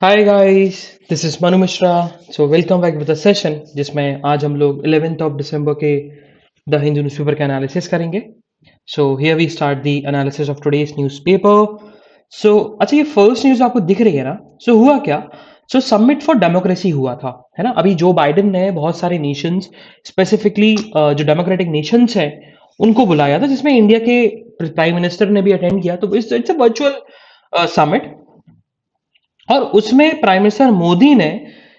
Hi guys, this is Manu Mishra. So welcome back with the session जिसमें आज हम लोग 11th ऑफ दिसंबर के द हिंदू न्यूज़पेपर का एनालिसिस करेंगे। So here we start the analysis of today's newspaper. So अच्छा, ये फर्स्ट न्यूज़ आपको दिख रही है ना? सो हुआ क्या? सो समिट फॉर डेमोक्रेसी हुआ था, है ना? अभी जो बाइडेन ने बहुत सारे नेशंस, स्पेसिफिकली जो डेमोक्रेटिक नेशंस हैं, उनको बुलाया था, जिसमें इंडिया के प्राइम मिनिस्टर ने भी अटेंड किया। तो इट्स अ वर्चुअल समिट, और उसमें प्राइम मिनिस्टर मोदी ने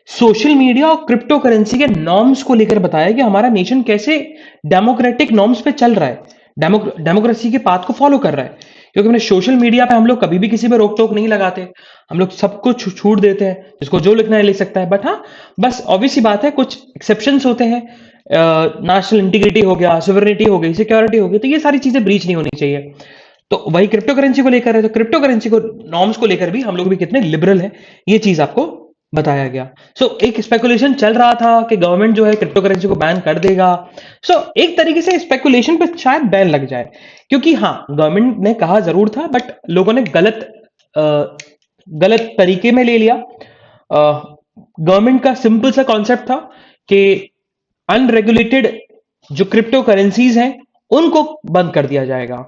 सोशल मीडिया और क्रिप्टो करेंसी के नॉर्म्स को लेकर बताया कि हमारा नेशन कैसे डेमोक्रेटिक नॉर्म्स पे चल रहा है, डेमोक्रेसी के पाथ को फॉलो कर रहा है। क्योंकि हमने सोशल मीडिया पे हम लोग कभी भी किसी पे रोक टोक नहीं लगाते, हम लोग सबको छूट देते हैं, जिसको जो लिखना है लिख सकता है। बट हाँ, बस ऑब्वियस सी बात है, कुछ एक्सेप्शंस होते हैं। नेशनल इंटीग्रिटी हो गया, सोवरेनिटी हो गई, सिक्योरिटी हो गई, तो ये सारी चीजें ब्रीच नहीं होनी चाहिए। तो वही क्रिप्टो करेंसी को लेकर है, तो क्रिप्टो करेंसी को नॉर्म्स को लेकर भी हम लोग भी कितने लिबरल है, ये चीज आपको बताया गया। एक स्पेकुलेशन चल रहा था कि गवर्नमेंट जो है क्रिप्टो करेंसी को बैन कर देगा। एक तरीके से स्पेकुलेशन पे शायद बैन लग जाए, क्योंकि हाँ, गवर्नमेंट ने कहा जरूर था, बट लोगों ने अ, गलत तरीके में ले लिया। गवर्नमेंट का सिंपल सा कॉन्सेप्ट था कि अनरेगुलेटेड जो क्रिप्टो करेंसीज हैं उनको बंद कर दिया जाएगा।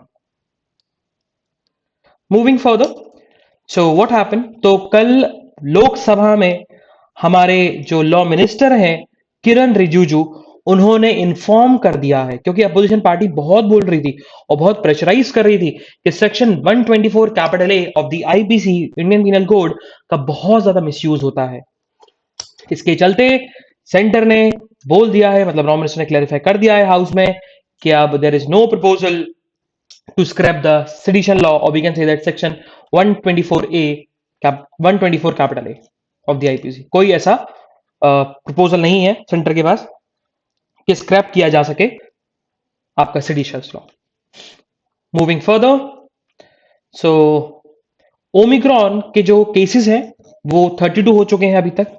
Moving further, so what happen, तो कल लोकसभा में हमारे जो लॉ मिनिस्टर हैं किरण रिजिजू, उन्होंने इन्फॉर्म कर दिया है, क्योंकि अपोजिशन पार्टी बहुत बोल रही थी और बहुत प्रेशराइज कर रही थी कि section 124 capital A of the IPC, Indian penal code, का बहुत ज्यादा मिसयूज होता है। इसके चलते सेंटर ने बोल दिया है, मतलब लॉ मिनिस्टर ने क्लैरिफाई कर दिया है हाउस में कि अब there is no proposal to scrap the sedition law, or we can say that section 124A, 124 capital A of the IPC। कोई ऐसा प्रपोजल नहीं है सेंटर के पास कि स्क्रैप किया जा सके आपका सेडिशस लॉ। मूविंग फर्दर, सो ओमिक्रॉन के जो केसेस हैं वो 32 हो चुके हैं अभी तक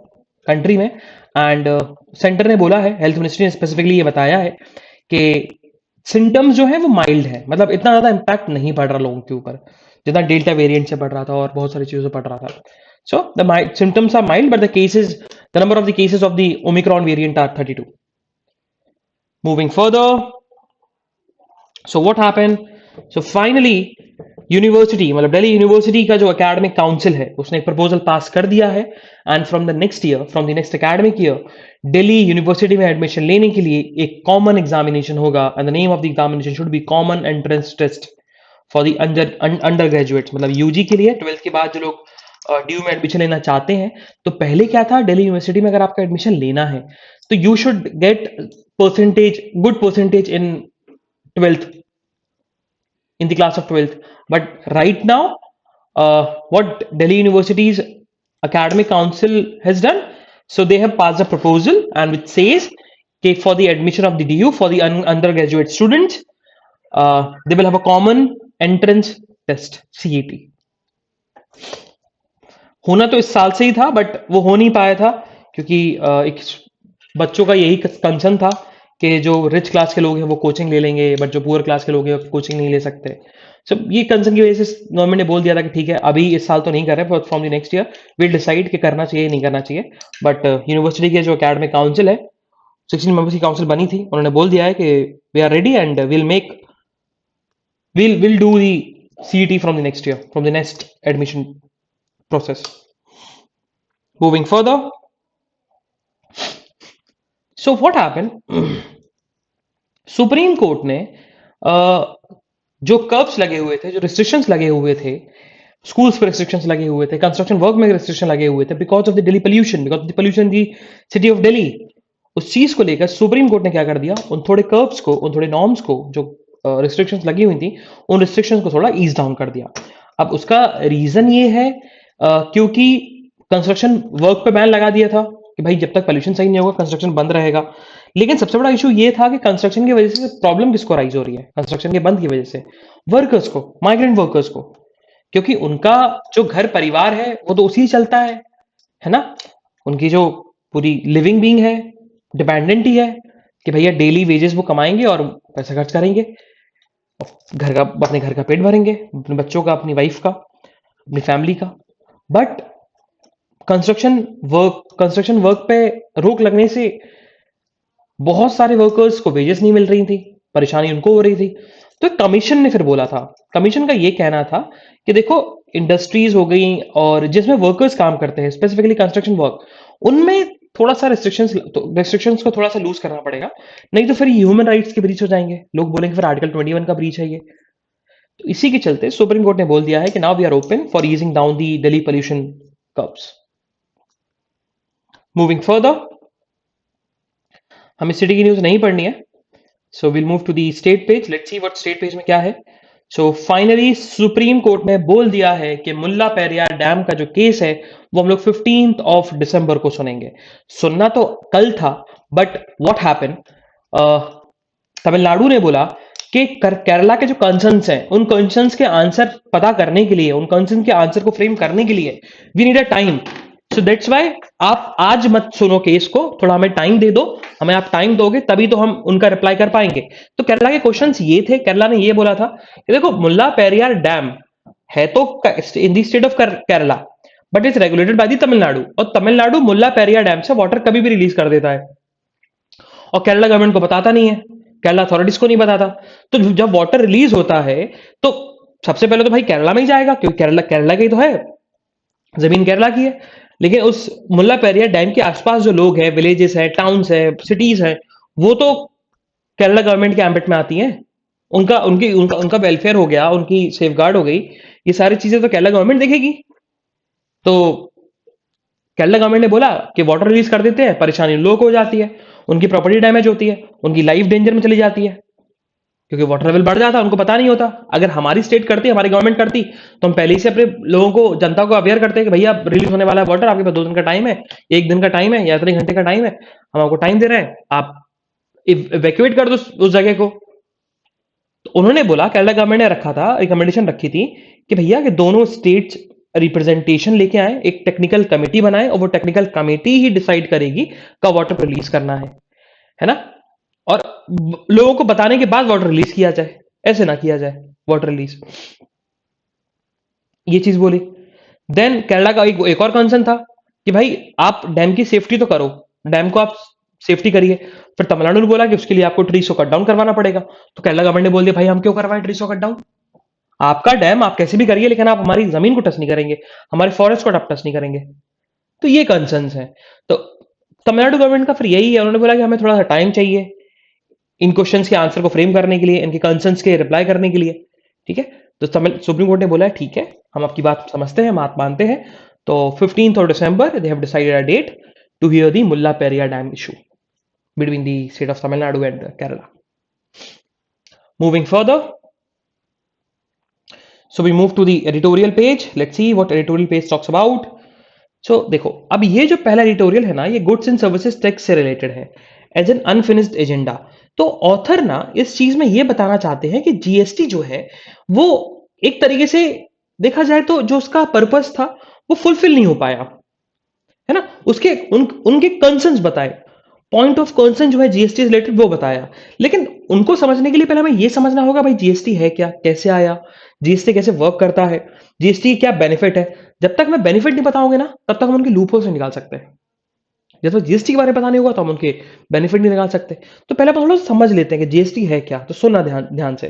कंट्री में। एंड सेंटर ने बोला है, हेल्थ मिनिस्ट्री ने स्पेसिफिकली ये बताया है कि सिम्टम्स जो है वो माइल्ड है, मतलब इतना ज्यादा इंपैक्ट नहीं पड़ रहा लोगों के ऊपर जितना डेल्टा वेरिएंट से पड़ रहा था और बहुत सारी चीजों से पड़ रहा था। So the symptoms are mild, but the number of the cases of the Omicron variant are 32। Moving further, so what happen, so finally university, मतलब दिल्ली यूनिवर्सिटी का जो एकेडमिक काउंसिल है उसने एक प्रपोजल पास कर दिया है। And from the next year, from the next academic year, Delhi university में एडमिशन लेने के लिए एक कॉमन एग्जामिनेशन होगा, and the name of the examination should be common entrance test for the undergraduates, मतलब यूजी के लिए, ट्वेल्थ के बाद जो लोग ड्यू में एडमिशन लेना चाहते हैं। तो पहले क्या था, दिल्ली यूनिवर्सिटी में अगर आपका एडमिशन लेना है तो you should get percentage, good percentage in twelfth, in the class of 12th. But right now, what Delhi University's academic council has done, so they have passed a proposal and which says okay, for the admission of the DU for the undergraduate students, they will have a common entrance test, CET। होना तो इस साल से ही था, but वो हो नहीं पाया था क्योंकि एक बच्चों का यही कंसर्न था कि जो रिच क्लास के लोग हैं वो कोचिंग ले लेंगे, बट जो पुअर क्लास के लोग हैं कोचिंग नहीं ले सकते। ये कंसर्न की वजह से गवर्नमेंट ने बोल दिया था कि ठीक है, अभी इस साल तो नहीं कर रहे, but from the next year will decide कि करना चाहिए नहीं करना चाहिए। बट यूनिवर्सिटी के जो एकेडमिक काउंसिल है, 16 मेंबर्स की काउंसिल बनी थी, उन्होंने बोल दिया है कि we are ready and will do the CET from the next year, from the next admission process. Moving further, so what happen, supreme court ने जो कर्ब्स लगे हुए थे, जो रिस्ट्रिक्शंस लगे हुए थे, स्कूल्स पर रिस्ट्रिक्शंस लगे हुए थे, कंस्ट्रक्शन वर्क में रिस्ट्रिक्शन लगे हुए थे, because of the Delhi pollution, because of the pollution the city of Delhi, उस चीज को लेकर सुप्रीम कोर्ट ने क्या कर दिया, उन थोड़े कर्ब्स को, उन थोड़े नॉर्म्स को, जो रिस्ट्रिक्शंस लगी हुई थी, उन रिस्ट्रिक्शंस को थोड़ा ईज डाउन कर दिया। अब उसका रीजन ये है क्योंकि कंस्ट्रक्शन वर्क पे बैन लगा दिया था कि भाई जब तक पोल्यूशन सही नहीं होगा कंस्ट्रक्शन बंद रहेगा। लेकिन सबसे बड़ा इशू ये था कि कंस्ट्रक्शन की वजह से प्रॉब्लम किसको राइज हो रही है, कंस्ट्रक्शन के बंद की वजह से वर्कर्स को, माइग्रेंट वर्कर्स को, क्योंकि उनका जो घर परिवार है वो तो उसी चलता है ना? उनकी जो पूरी लिविंग बीइंग है डिपेंडेंट ही है कि भैया डेली वेजेस वो कमाएंगे और पैसा खर्च करेंगे, घर का, अपने घर का पेट भरेंगे, अपने बच्चों का, अपनी वाइफ का, अपनी फैमिली का। बट कंस्ट्रक्शन वर्क पे रोक लगने से बहुत सारे वर्कर्स को वेजेस नहीं मिल रही थी, परेशानी उनको हो रही थी। तो कमीशन ने फिर बोला था, कमीशन का ये कहना था कि देखो इंडस्ट्रीज हो गई और जिसमें वर्कर्स काम करते हैं, स्पेसिफिकली कंस्ट्रक्शन वर्क, उनमें थोड़ा सा रेस्ट्रिक्शंस को थोड़ा सा लूज करना पड़ेगा, नहीं तो फिर ह्यूमन राइट्स के ब्रीच हो जाएंगे, लोग बोलेंगे फिर आर्टिकल 21 का ब्रीच है ये। तो इसी के चलते सुप्रीम कोर्ट ने बोल दिया है कि now we are open for easing down the Delhi pollution curves. Moving further, हमें सिटी की न्यूज नहीं पढ़नी है, so will move to the state page. Let's see what state page में क्या है। सो फाइनली सुप्रीम कोर्ट ने बोल दिया है कि मुल्ला पेरियार डैम का जो केस है वो हम लोग 15th ऑफ दिसंबर को सुनेंगे। सुनना तो कल था, बट व्हाट हैपन, तमिलनाडु ने बोला कि केरला के जो कंसर्न्स हैं उन कंसर्न्स के आंसर पता करने के लिए, उन कंसर्न के आंसर को फ्रेम करने के लिए we need a time. So that's why आप आज मत सुनो केस को, थोड़ा हमें टाइम दे दो, हमें आप टाइम दोगे तभी तो हम उनका रिप्लाई कर पाएंगे। तो केरला के क्वेश्चंस ये थे, केरला ने ये बोला था कि देखो मुल्ला पेरियार डैम है तो in the state of Kerala, but it's regulated by the Tamil Nadu, और तमिलनाडु मुल्ला पेरियार डैम से वाटर कभी भी रिलीज कर देता है और केरला गवर्नमेंट को बताता नहीं है, केरला अथॉरिटीज को नहीं बताता। तो जब वाटर रिलीज होता है तो सबसे पहले तो भाई केरला में ही जाएगा, क्योंकि केरला केरला की तो है, जमीन केरला की है। लेकिन उस मुल्ला पेरियार डैम के आसपास जो लोग हैं, विलेजेस है, टाउन्स है, सिटीज है, वो तो केरला गवर्नमेंट के एम्बिट में आती हैं। उनका वेलफेयर हो गया, उनकी सेफगार्ड हो गई, ये सारी चीजें तो केरला गवर्नमेंट देखेगी। तो केरला गवर्नमेंट ने बोला कि वाटर रिलीज कर देते हैं, परेशानी लोगों को हो जाती है, उनकी प्रॉपर्टी डैमेज होती है, उनकी लाइफ डेंजर में चली जाती है, क्योंकि वाटर लेवल बढ़ जाता है, उनको पता नहीं होता। अगर हमारी स्टेट करती, हमारी गवर्नमेंट करती, तो हम पहले ही से अपने लोगों को, जनता को अवेयर करते हैं कि भैया रिलीज होने वाला है वाटर, आपके पास 2 दिन का टाइम है, 1 दिन का टाइम है, या इतने घंटे का टाइम है, हम आपको टाइम दे रहे हैं, आप इवैक्यूएट कर दो उस जगह को। तो उन्होंने बोला, केरला गवर्नमेंट ने रखा था, रिकमेंडेशन रखी थी कि भैया कि दोनों स्टेट्स रिप्रेजेंटेशन लेके आए, एक टेक्निकल कमेटी बनाए, और वो टेक्निकल कमेटी ही डिसाइड करेगी कब वाटर रिलीज करना है ना, और लोगों को बताने के बाद वाटर रिलीज किया जाए, ऐसे ना किया जाए वाटर रिलीज, ये चीज बोली। देन केरला का एक और कंसर्न था कि भाई आप डैम की सेफ्टी तो करो, डैम को आप सेफ्टी करिए। फिर तमिलनाडु ने बोला कि उसके लिए आपको ट्रीज को कट डाउन करवाना पड़ेगा। तो केरला गवर्नमेंट ने बोल दिया भाई हम क्यों करवाएं ट्रीज को कट डाउन, आपका डैम आप कैसे भी करिए, लेकिन आप हमारी जमीन को टच नहीं करेंगे, हमारे फॉरेस्ट को आप टच नहीं करेंगे। तो ये कंसर्न्स हैं। तो तमिलनाडु गवर्नमेंट का फिर यही है, उन्होंने बोला कि हमें थोड़ा सा टाइम चाहिए इन क्वेश्चंस के आंसर को फ्रेम करने के लिए, इनके कंसर्न्स के रिप्लाई करने के लिए, ठीक है। तो सुप्रीम कोर्ट ने बोला है ठीक है, हम आपकी बात समझते हैं, बात मानते हैं। तो 15th of December they have decided a date to hear the Mulla Periyar Dam issue between the state of Tamil Nadu and Kerala. Moving further, so we move to the editorial page. Let's see what editorial page talks about. So देखो, अब ये जो पहला editorial है ना, ये goods and services tax से related है, एज एन अनफिनिश्ड एजेंडा। तो ऑथर ना इस चीज में ये बताना चाहते हैं कि जीएसटी जो है वो एक तरीके से देखा जाए तो जो उसका पर्पस था वो फुलफिल नहीं हो पाया, है ना। उनके कंसर्न्स बताए, पॉइंट ऑफ कंसर्न जो है जीएसटी रिलेटेड वो बताया। लेकिन उनको समझने के लिए पहले हमें ये समझना होगा भाई जीएसटी है क्या, कैसे आया, जीएसटी कैसे वर्क करता है, जीएसटी क्या बेनिफिट है। जब तक हमें बेनिफिट नहीं बताओगे ना, तब तक हम उनके लूपहोल से निकाल सकते हैं। जब तक जीएसटी के बारे में पता नहीं होगा तो हम उनके बेनिफिट नहीं निकाल सकते। तो पहले अपन थोड़ा समझ लेते हैं कि जीएसटी है क्या। तो सुनना ध्यान ध्यान से।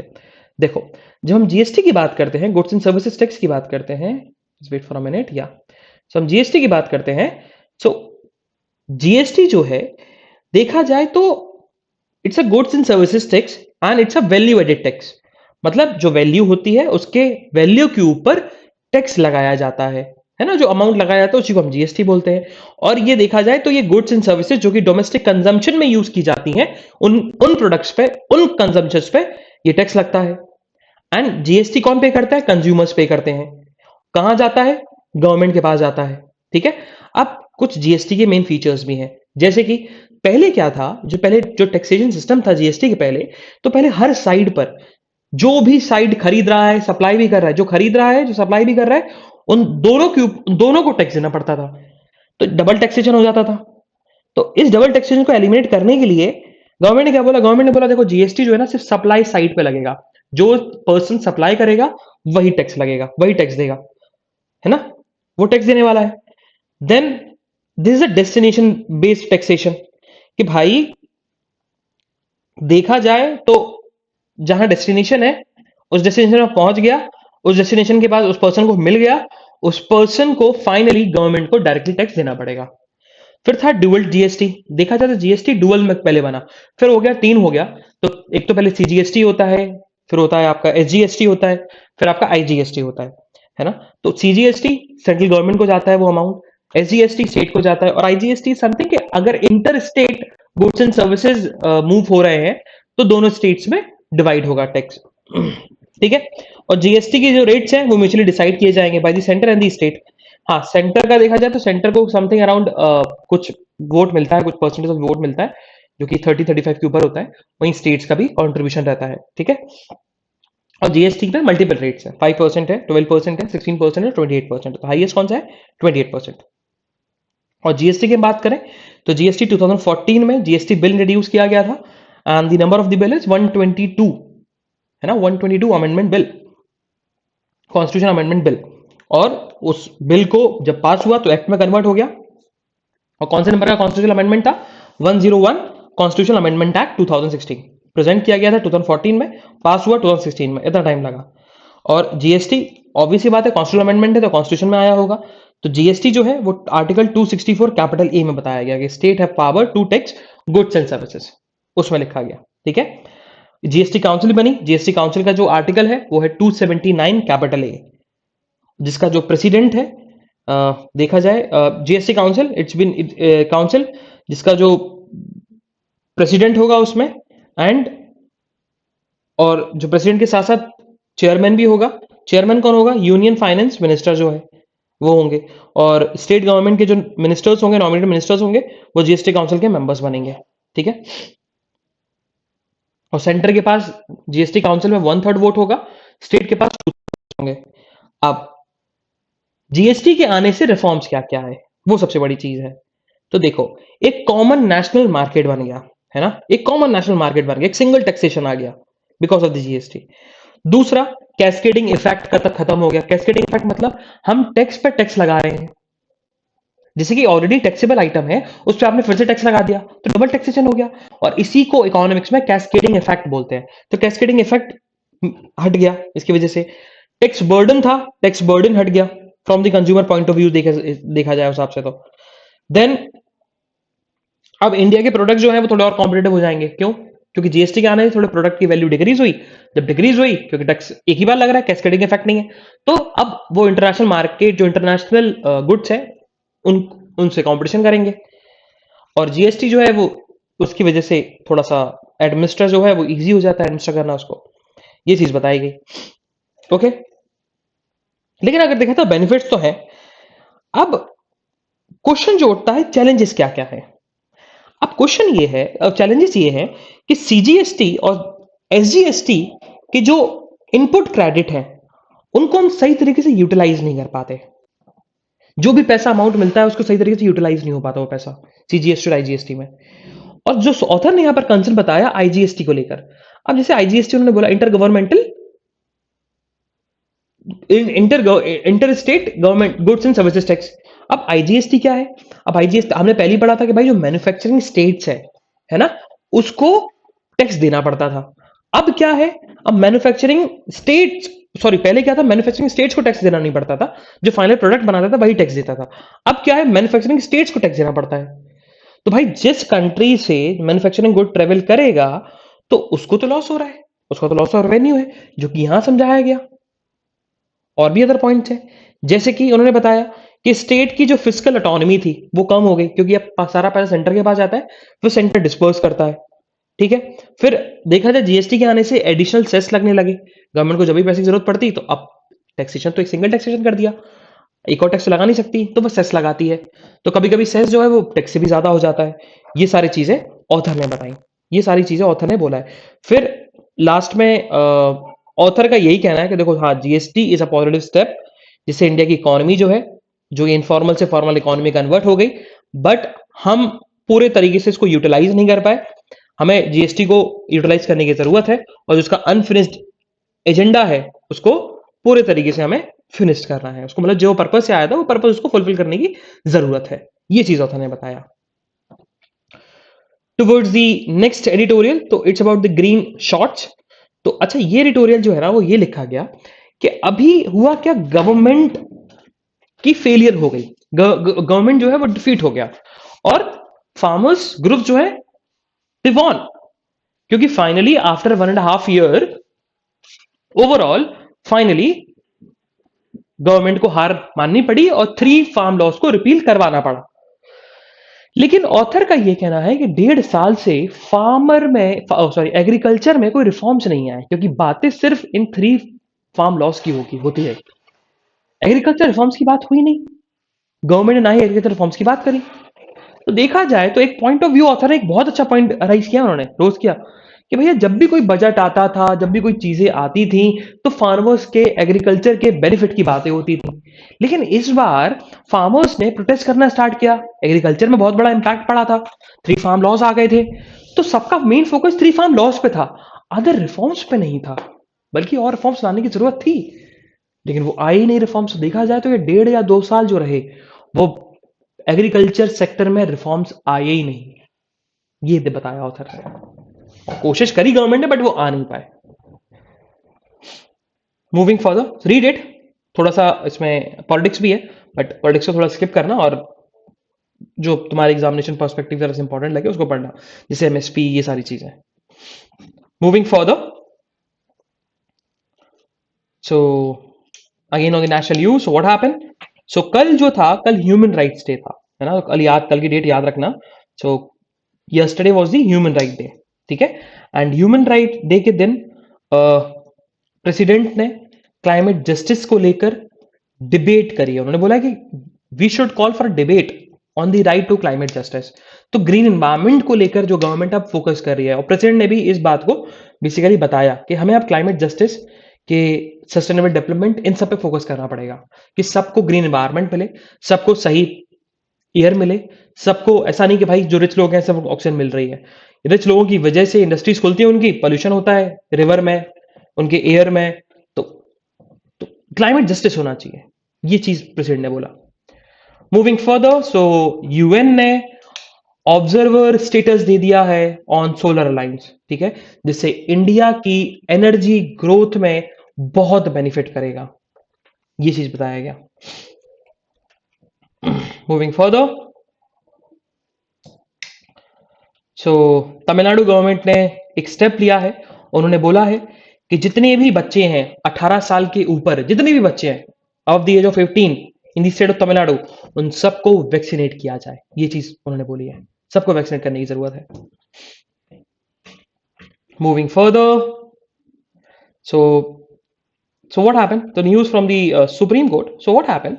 देखो, जब हम जीएसटी की बात करते हैं, गुड्स एंड सर्विसेज टैक्स की बात करते हैं, वेट फॉर अ मिनट, या सो हम जीएसटी की बात करते हैं। सो जीएसटी जो है देखा जाए तो it's a goods and services tax and it's a value added tax. मतलब जो वैल्यू होती है उसके वैल्यू के ऊपर टैक्स लगाया जाता है ना, जो अमाउंट लगाया जाता है उसी को हम जीएसटी बोलते हैं। और ये देखा जाए तो ये गुड्स एंड सर्विसेज जो कि डोमेस्टिक कंजम्पशन में यूज की जाती हैं, उन प्रोडक्ट्स पे, उन कंजम्पशंस पे ये टैक्स लगता है। एंड जीएसटी कौन पे करता है, कंज्यूमर्स पे करते हैं। कहां जाता है, गवर्नमेंट के पास जाता है, ठीक है। अब कुछ जीएसटी के मेन फीचर्स भी हैं, जैसे कि पहले क्या था, पहले जो टैक्सेशन सिस्टम था जीएसटी के पहले, तो पहले हर साइड पर जो भी साइड खरीद रहा है, सप्लाई भी कर रहा है, जो खरीद रहा है, जो सप्लाई भी कर रहा है, उन दोनों को टैक्स देना पड़ता था। तो डबल टैक्सेशन हो जाता था। तो इस डबल टैक्सेशन को एलिमिनेट करने के लिए गवर्नमेंट ने क्या बोला, गवर्नमेंट ने बोला देखो जीएसटी जो है ना सिर्फ सप्लाई साइड पे लगेगा, जो पर्सन सप्लाई करेगा वही टैक्स लगेगा, वही टैक्स देगा, है ना, वो टैक्स देने वाला है। Then this is a destination based taxation, कि भाई देखा जाए तो जहां डेस्टिनेशन है उस डेस्टिनेशन में पहुंच गया, उस डेस्टिनेशन के बाद उस पर्सन को मिल गया, उस पर्सन को फाइनली गवर्नमेंट को डायरेक्टली टैक्स देना पड़ेगा। फिर था डुअल जीएसटी। देखा जाए तो जीएसटी डुअल में पहले बना, फिर हो गया, तीन हो गया। तो एक तो पहले सीजीएसटी होता है, फिर होता है आपका एसजीएसटी होता है, फिर आपका आईजीएसटी होता है ना। तो सीजीएसटी सेंट्रल गवर्नमेंट को जाता है वो अमाउंट, एसजीएसटी स्टेट को जाता है, और आईजीएसटी समथिंग कि अगर inter state goods and services move हो रहे हैं तो दोनों स्टेट्स में डिवाइड होगा टैक्स। ठीक है। और जीएसटी के जो रेट्स हैं वो म्यूचुअली डिसाइड किए जाएंगे by the centre and the state. हाँ, सेंटर का देखा जाए तो सेंटर को समथिंग अराउंड कुछ वोट मिलता है, कुछ परसेंटेज ऑफ वोट मिलता है, जो कि 30-35 के ऊपर होता है। वहीं स्टेट्स का भी कंट्रीब्यूशन रहता है। ठीक है। और जीएसटी पे मल्टीपल रेट्स है, 5% है, 12% है, 16% है, 28%। तो हाईएस्ट कौन सा है? 28%। और जीएसटी की बात करें तो जीएसटी 2014 में जीएसटी बिल इंट्रोड्यूस किया गया था, and the number of the bill is 122, है ना, 122 amendment bill, constitution amendment bill. और उस बिल को जब पास हुआ तो एक्ट में कन्वर्ट हो गया। और कौन से नंबर का कॉन्स्टिट्यूशन अमेंडमेंट था? 101 कॉन्स्टिट्यूशन अमेंडमेंट एक्ट 2016 प्रेजेंट किया गया था 2014 में, पास हुआ 2016 में, इतना टाइम लगा। और जीएसटी ऑब्वियसली बात है, कॉन्स्टिट्यूशन अमेंडमेंट है तो कॉन्स्टिट्यूशन में आया होगा। तो जीएसटी जो है वो आर्टिकल 264 कैपिटल ए में बताया गया कि स्टेट है power to tax goods and services, उसमें लिखा गया। ठीक है। जीएसटी काउंसिल बनी, जीएसटी काउंसिल का जो आर्टिकल है वो है 279 कैपिटल ए, जिसका जो प्रेसिडेंट है, देखा जाए GST council, it's been council जिसका जो प्रेसिडेंट होगा उसमें, एंड और जो प्रेसिडेंट के साथ साथ चेयरमैन भी होगा। चेयरमैन कौन होगा? यूनियन फाइनेंस मिनिस्टर जो है वो होंगे। और स्टेट गवर्नमेंट के जो मिनिस्टर्स होंगे, नॉमिनेटेड मिनिस्टर्स होंगे, वो जीएसटी काउंसिल के मेंबर्स बनेंगे। ठीक है। और सेंटर के पास जीएसटी काउंसिल में 1/3 वोट होगा, स्टेट के पास 2 होंगे। अब जीएसटी के आने से रिफॉर्म्स क्या क्या है, वो सबसे बड़ी चीज है। तो देखो, एक कॉमन नेशनल मार्केट बन गया, है ना, एक कॉमन नेशनल मार्केट बन गया, एक सिंगल टैक्सेशन आ गया बिकॉज ऑफ द जीएसटी। दूसरा, कैस्केडिंग इफेक्ट का तक खत्म हो गया। कैस्केडिंग इफेक्ट मतलब हम टैक्स पर टैक्स लगा रहे हैं, जैसे कि ऑलरेडी टैक्सेबल आइटम है उस पर आपने फिर से टैक्स लगा दिया तो डबल टैक्सेशन हो गया। और इसी को इकोनॉमिक्स में कैस्केडिंग इफेक्ट बोलते हैं। तो कैस्केडिंग इफेक्ट हट गया, इसकी वजह से टैक्स बर्डन था, टैक्स बर्डन हट गया from the consumer point of view, देखा जाए उस हिसाब से। तो देन अब इंडिया के प्रोडक्ट जो है वो थोड़े और कॉम्पिटेटिव हो जाएंगे। क्यों? क्योंकि जीएसटी के आने से थोड़े प्रोडक्ट की वैल्यू डिक्रीज हुई। जब डिक्रीज हुई, क्योंकि टैक्स एक ही बार लग रहा है, कैस्केडिंग इफेक्ट नहीं है, तो अब वो इंटरनेशनल मार्केट जो इंटरनेशनल गुड्स है उन उनसे कंपटीशन करेंगे। और जीएसटी जो है वो उसकी वजह से थोड़ा सा एडमिनिस्टर जो है वो इजी हो जाता है एडमिनिस्टर करना उसको। ये चीज बताई गई। ओके। लेकिन अगर देखा तो बेनिफिट्स तो है। अब क्वेश्चन जो उठता है, चैलेंजेस क्या क्या है। अब क्वेश्चन ये है, अब चैलेंजेस ये है कि सीजीएसटी और एसजीएसटी के जो इनपुट क्रेडिट है उनको हम सही तरीके से यूटिलाइज नहीं कर पाते। जो भी पैसा अमाउंट मिलता है उसको सही तरीके से यूटिलाइज नहीं हो पाता वो पैसा सीजीएसटी और आईजीएसटी में। और जो ऑथर ने यहां पर कंसर्न बताया आईजीएसटी को लेकर, अब जैसे आईजीएसटी उन्होंने बोला inter governmental inter state government goods and services tax. अब आईजीएसटी क्या है? अब आईजीएसटी हमने पहले ही पढ़ा था कि भाई जो मैन्युफैक्चरिंग स्टेट्स है ना, उसको टैक्स देना पड़ता था। अब क्या है? अब मैन्युफैक्चरिंग स्टेट्स, सॉरी पहले क्या था, मैन्युफैक्चरिंग स्टेट्स को टैक्स देना नहीं पड़ता था, जो फाइनल प्रोडक्ट बनाता था वही टैक्स देता था। अब क्या है? मैन्युफैक्चरिंग स्टेट्स को टैक्स देना पड़ता है। तो भाई जिस कंट्री से मैन्युफैक्चरिंग गुड ट्रेवल करेगा तो उसको तो लॉस हो रहा है, उसका तो लॉस ऑफ रेवेन्यू है, जो कि यहां समझाया गया। और भी अदर पॉइंट्स हैं, जैसे कि उन्होंने बताया कि स्टेट की जो फिजिकल ऑटोनॉमी थी वो कम हो गई, क्योंकि अब सारा पैसा सेंटर के पास जाता है, फिर सेंटर डिस्पर्स करता है। ठीक है। फिर देखा जाए जीएसटी के आने से एडिशनल सेस लगने लगे गवर्नमेंट को, जब भी पैसे की जरूरत पड़ती तो अब टैक्सेशन तो एक सिंगल टैक्सेशन कर दिया, एक और टैक्स लगा नहीं सकती तो बस सेस लगाती है। तो कभी कभी सेस जो है वो टैक्स से भी ज्यादा हो जाता है। ये सारी चीजें ऑथर ने बताई, ये सारी चीजें ऑथर ने बोला है। फिर लास्ट में ऑथर का यही कहना है कि देखो, हाँ, GST is a positive step, जिससे इंडिया की इकोनॉमी जो है, जो इनफॉर्मल से फॉर्मल इकोनॉमी कन्वर्ट हो गई, बट हम पूरे तरीके से इसको यूटिलाइज नहीं कर पाए। हमें जीएसटी को यूटिलाइज करने की जरूरत है, और जो उसका अनफिनिश्ड एजेंडा है उसको पूरे तरीके से हमें फिनिश करना है उसको, मतलब जो पर्पज से आया था वो पर्पज उसको फुलफिल करने की जरूरत है। ये चीज ऑथर ने बताया। टुवर्ड्स दी नेक्स्ट एडिटोरियल, तो it's about the green shorts. तो अच्छा, ये एडिटोरियल जो है ना वो ये लिखा गया कि अभी हुआ क्या, गवर्नमेंट की फेलियर हो गई, गवर्नमेंट जो है वो डिफीट हो गया, और फार्मर्स ग्रुप जो है दे वॉन, क्योंकि finally after 1.5 year overall finally government को हार माननी पड़ी और 3 फार्म लॉस को रिपील करवाना पड़ा। लेकिन ऑथर का यह कहना है कि 1.5 साल से फार्मर में, सॉरी, एग्रीकल्चर में कोई रिफॉर्म्स नहीं आए, क्योंकि बातें सिर्फ इन 3 फार्म लॉस की होती है। एग्रीकल्चर रिफॉर्म्स की बात हुई नहीं, गवर्नमेंट ने ना ही एग्रीकल्चर रिफॉर्म्स की बात करी। तो देखा जाए तो एक पॉइंट ऑफ व्यू, ऑथर ने एक बहुत अच्छा पॉइंट राइज किया, उन्होंने रोज किया कि भैया जब भी कोई बजट आता था, जब भी कोई चीजें आती थी, तो फार्मर्स के, एग्रीकल्चर के बेनिफिट की बातें होती थी। लेकिन इस बार फार्मर्स ने प्रोटेस्ट करना स्टार्ट किया, एग्रीकल्चर में बहुत बड़ा इंपैक्ट पड़ा था, 3 फार्म लॉस आ गए थे, तो सबका मेन फोकस 3 फार्म लॉस पे था, अदर रिफॉर्म्स पे नहीं था, बल्कि और रिफॉर्म्स लाने की जरूरत थी। लेकिन वो आए ही नहीं रिफॉर्म्स। देखा जाए तो ये 1.5 या 2 साल जो रहे, वो एग्रीकल्चर सेक्टर में रिफॉर्म्स आए ही नहीं, ये बताया ऑथर ने। कोशिश करी गवर्नमेंट ने, बट वो आ नहीं पाए। Moving further, read it. थोड़ा सा इसमें पॉलिटिक्स भी है, बट पॉलिटिक्स को थोड़ा स्किप करना, और जो तुम्हारे एग्जामिनेशन पर्सपेक्टिव जरा इंपॉर्टेंट लगे उसको पढ़ना, जैसे एमएसपी, ये सारी चीजें। Moving further, so again on the national news, so what happened. So कल जो था, कल ह्यूमन राइट्स डे था, है ना, कल की डेट याद रखना। सो yesterday was the human right day, ठीक है। एंड ह्यूमन राइट डे के दिन प्रेसिडेंट ने क्लाइमेट जस्टिस को लेकर डिबेट करी है। उन्होंने बोला कि we should call for debate on the right to climate justice. तो ग्रीन एनवायरमेंट को लेकर जो गवर्नमेंट अब फोकस कर रही है, और प्रेसिडेंट ने भी इस बात को बेसिकली बताया कि हमें अब क्लाइमेट जस्टिस के, सस्टेनेबल डेवलपमेंट, इन सब पे फोकस करना पड़ेगा, कि सबको ग्रीन एनवायरमेंट मिले, सबको सही एयर मिले, सबको, ऐसा नहीं कि भाई जो रिच लोग हैं सब ऑक्सीजन मिल रही है, रिच लोगों की वजह से इंडस्ट्रीज खुलती है, उनकी पोल्यूशन होता है रिवर में, उनके एयर में। तो, तो क्लाइमेट जस्टिस होना चाहिए, ये चीज प्रेसिडेंट ने बोला। मूविंग फर्दर, सो यूएन ने ऑब्जर्वर स्टेटस दे दिया है ऑन सोलर अलायंस, ठीक है, जिससे इंडिया की एनर्जी ग्रोथ में बहुत बेनिफिट करेगा, ये चीज बताया गया। मूविंग फर्दर, सो तमिलनाडु गवर्नमेंट ने एक स्टेप लिया है। उन्होंने बोला है कि जितने भी बच्चे हैं 18 साल के ऊपर, जितने भी बच्चे हैं of the age of 15 in the state of Tamil Nadu, उन सबको वैक्सीनेट किया जाए, ये चीज उन्होंने बोली है, सबको वैक्सीनेट करने की जरूरत है। Moving further, so what happened, the news from the supreme court. So what happened,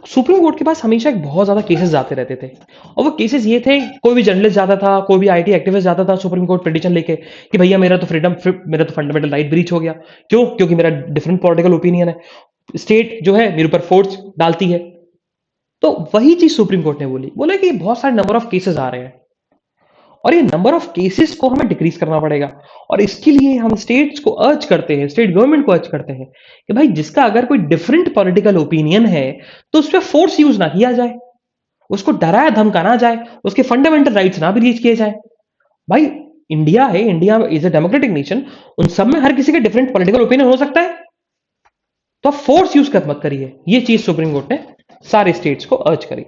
supreme court के पास हमेशा एक बहुत ज्यादा केसेस जाते रहते थे, और वो केसेस ये थे, कोई भी जर्नलिस्ट जाता था, कोई भी आईटी एक्टिविस्ट जाता था सुप्रीम कोर्ट पिटीशन लेके कि भैया मेरा तो मेरा तो फंडामेंटल राइट ब्रीच हो गया। क्यों? क्योंकि मेरा डिफरेंट पॉलिटिकल ओपिनियन है, स्टेट जो है मेरे ऊपर फोर्स डालती है। तो वही चीज सुप्रीम कोर्ट ने बोला कि बहुत सारे नंबर ऑफ केसेस आ रहे हैं, और ये नंबर ऑफ केसेस को हमें डिक्रीज करना पड़ेगा, और इसके लिए हम स्टेट्स को अर्ज करते हैं, स्टेट गवर्नमेंट को अर्ज करते हैं कि भाई जिसका अगर कोई डिफरेंट पॉलिटिकल ओपिनियन है तो उस पर फोर्स यूज ना किया जाए, उसको डराया धमकाना जाए, उसके फंडामेंटल राइट्स ना ब्रीच किए जाए। भाई इंडिया है, India is a democratic nation, उन सब में हर किसी के डिफरेंट पॉलिटिकल ओपिनियन हो सकता है, तो आप फोर्स यूज कर मत करिए। ये चीज सुप्रीम कोर्ट ने सारे स्टेट्स को अर्ज करी।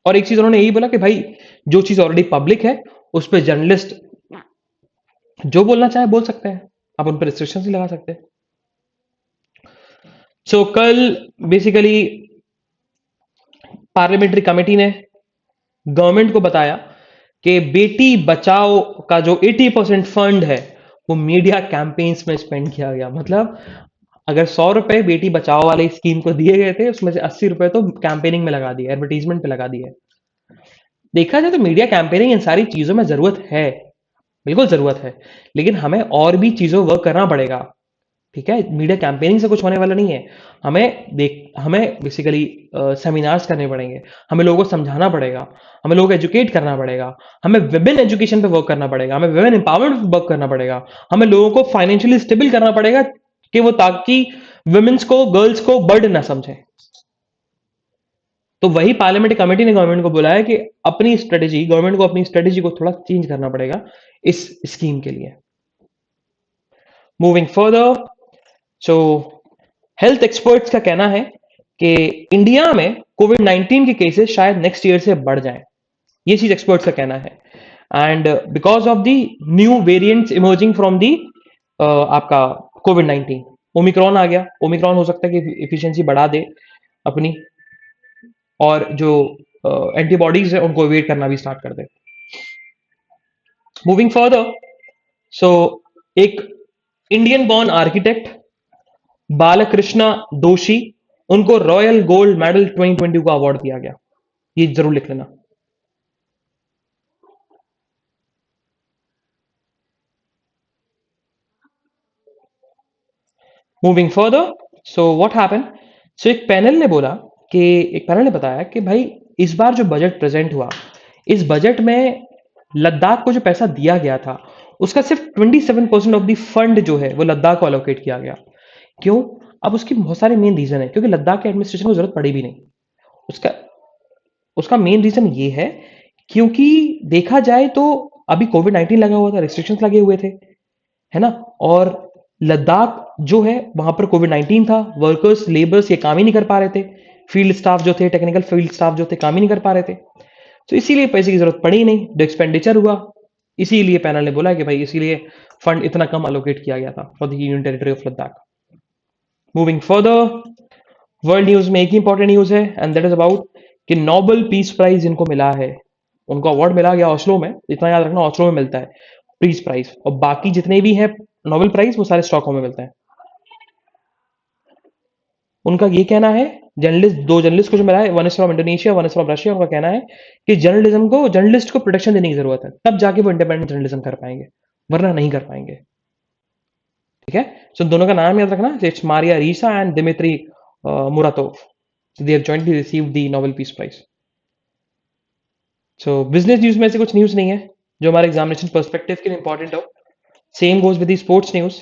और एक चीज उन्होंने यही बोला कि भाई जो चीज ऑलरेडी पब्लिक है उस पर जर्नलिस्ट जो बोलना चाहे बोल सकते हैं, आप उन पर रिस्ट्रिक्शन नहीं लगा सकते। सो कल बेसिकली पार्लियामेंट्री कमेटी ने गवर्नमेंट को बताया कि बेटी बचाओ का जो 80% फंड है वो मीडिया कैंपेन्स में स्पेंड किया गया। मतलब अगर 100 रुपए बेटी बचाओ वाले स्कीम को दिए गए थे, उसमें से 80 रुपए तो कैंपेनिंग में लगा दिए, एडवर्टीजमेंट पे लगा दिए। देखा जाए तो मीडिया कैंपेनिंग इन सारी चीजों में जरूरत है, बिल्कुल जरूरत है, लेकिन हमें और भी चीजों वर्क करना पड़ेगा, ठीक है। मीडिया कैंपेनिंग से कुछ होने वाला नहीं है। हमें बेसिकली सेमिनार्स करने पड़ेंगे, हमें लोगों को समझाना पड़ेगा, हमें लोगों को एजुकेट करना पड़ेगा, हमें विमेन एजुकेशन पे वर्क करना पड़ेगा, हमें विमेन एम्पावरमेंट पे वर्क करना पड़ेगा, हमें लोगों को फाइनेंशियली स्टेबल करना पड़ेगा, कि वो ताकि वुमेन्स को, गर्ल्स को बर्डन ना समझे। तो वही पार्लियामेंट्री कमेटी ने गवर्नमेंट को बोला है कि अपनी स्ट्रेटेजी, गवर्नमेंट को अपनी स्ट्रेटेजी को थोड़ा चेंज करना पड़ेगा इस स्कीम के लिए। मूविंग फर्दर, सो हेल्थ एक्सपर्ट्स का कहना है कि इंडिया में कोविड 19 के केसेस शायद नेक्स्ट ईयर से बढ़ जाएं। ये चीज एक्सपर्ट्स का कहना है। And because of the new variants emerging from the आपका कोविड 19, ओमिक्रॉन आ गया। ओमिक्रॉन हो सकता है कि एफिशिएंसी बढ़ा दे अपनी, और जो एंटीबॉडीज है उनको वेट करना भी स्टार्ट कर दे। मूविंग फर्दर, सो एक इंडियन बॉर्न आर्किटेक्ट बालकृष्णा दोषी, उनको रॉयल गोल्ड मेडल 2020 का अवार्ड दिया गया। ये जरूर लिख लेना। Moving further, so what happen, so एक पैनल ने बोला कि, एक पैनल ने बताया कि भाई इस बार जो बजट प्रेजेंट हुआ, इस बजट में लद्दाख को जो पैसा दिया गया था उसका सिर्फ 27% ऑफ द फंड जो है वो लद्दाख को अलोकेट किया गया। क्यों? अब उसकी बहुत सारे मेन रीजन है, क्योंकि लद्दाख के एडमिनिस्ट्रेशन को जरूरत पड़ी भी नहीं। उसका उसका मेन रीजन ये है क्योंकि देखा जाए तो अभी कोविड 19 लगा हुआ था, रिस्ट्रिक्शंस लगे हुए थे, है ना। और लद्दाख जो है वहां पर कोविड 19 था, वर्कर्स, लेबर्स ये काम ही नहीं कर पा रहे थे, फील्ड स्टाफ जो थे, टेक्निकल फील्ड स्टाफ जो थे काम ही नहीं कर पा रहे थे। तो इसीलिए पैसे की जरूरत पड़ी नहीं, जो एक्सपेंडिचर हुआ, इसीलिए पैनल ने बोला कि भाई इसीलिए फंड इतना कम अलोकेट किया गया था for the union territory of Ladakh. Moving further, world news में एक ही इंपॉर्टेंट न्यूज है, एंड दैट इज अबाउट कि नोबेल पीस प्राइज इनको मिला है। उनको अवार्ड मिला गया ऑस्लो में, इतना याद रखना, ऑस्लो में मिलता है पीस प्राइज, और बाकी जितने भी हैं नोबेल प्राइज वो सारे स्टॉकहोम में मिलते हैं। उनका ये कहना है, जर्नलिस्ट, दो जर्नलिस्ट को जो मिला है, one is from Indonesia, one is from Russia, उनका कहना है कि जर्नलिज्म को, जर्नलिस्ट को प्रोटेक्शन देने की जरूरत है, तब जाके वो इंडिपेंडेंट जर्नलिज्म कर पाएंगे, वरना नहीं कर पाएंगे। ठीक है, सो दोनों का नाम याद रखना, it's Maria Ressa and Dmitry Muratov. They have jointly received the Nobel peace prize. So business news में से कुछ न्यूज नहीं है जो हमारे एग्जामिनेशन पर्सपेक्टिव के लिए इंपॉर्टेंट हो। Same goes with the sports news.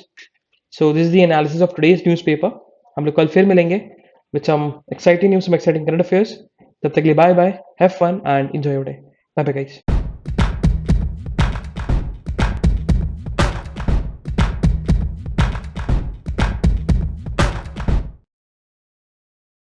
So this is the analysis of today's newspaper. हम लोग कल फिर मिलेंगे with some exciting news, some exciting current affairs. तब तक के लिए bye bye, have fun and enjoy your day. Bye bye guys.